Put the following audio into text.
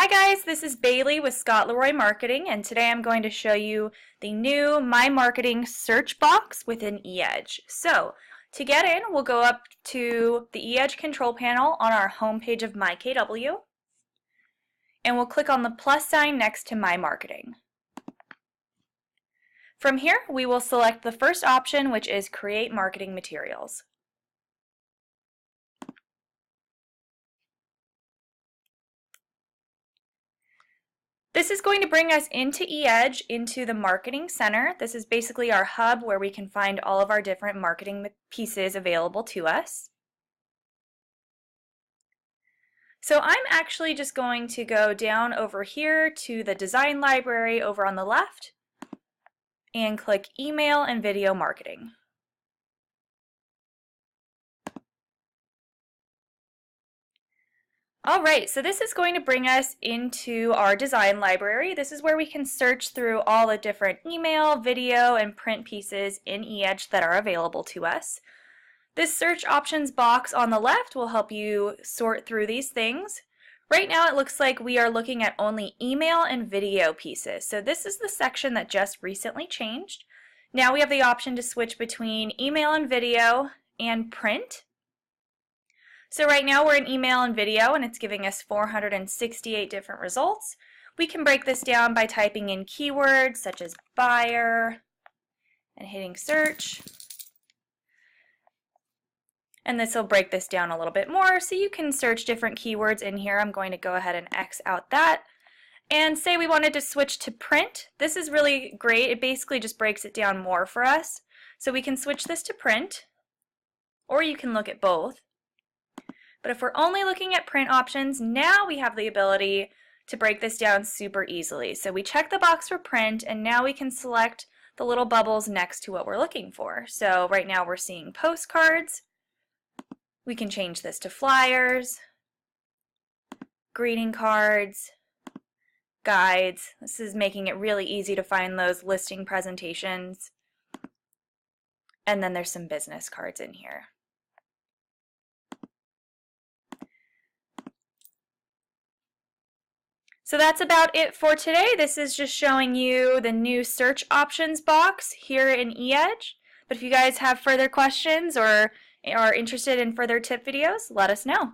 Hi guys, this is Bailey with Scott Leroy Marketing, and today I'm going to show you the new myMarketing search box within eEdge. So to get in, we'll go up to the eEdge control panel on our home page of myKW, and we'll click on the plus sign next to myMarketing. From here, we will select the first option, which is Create Marketing Materials. This is going to bring us into eEdge, into the Marketing Center. This is basically our hub where we can find all of our different marketing pieces available to us. So I'm actually just going to go down over here to the Design Library over on the left and click Email and Video Marketing. Alright, so this is going to bring us into our design library. This is where we can search through all the different email, video, and print pieces in eEdge that are available to us. This search options box on the left will help you sort through these things. Right now it looks like we are looking at only email and video pieces. So this is the section that just recently changed. Now we have the option to switch between email and video and print. So right now we're in email and video and it's giving us 468 different results. We can break this down by typing in keywords such as buyer and hitting search. And this will break this down a little bit more so you can search different keywords in here. I'm going to go ahead and X out that. And say we wanted to switch to print. This is really great. It basically just breaks it down more for us. So we can switch this to print, or you can look at both. But if we're only looking at print options, now we have the ability to break this down super easily. So we check the box for print, and now we can select the little bubbles next to what we're looking for. So right now we're seeing postcards. We can change this to flyers, greeting cards, guides. This is making it really easy to find those listing presentations. And then there's some business cards in here. So that's about it for today. This is just showing you the new search options box here in eEdge. But if you guys have further questions or are interested in further tip videos, let us know.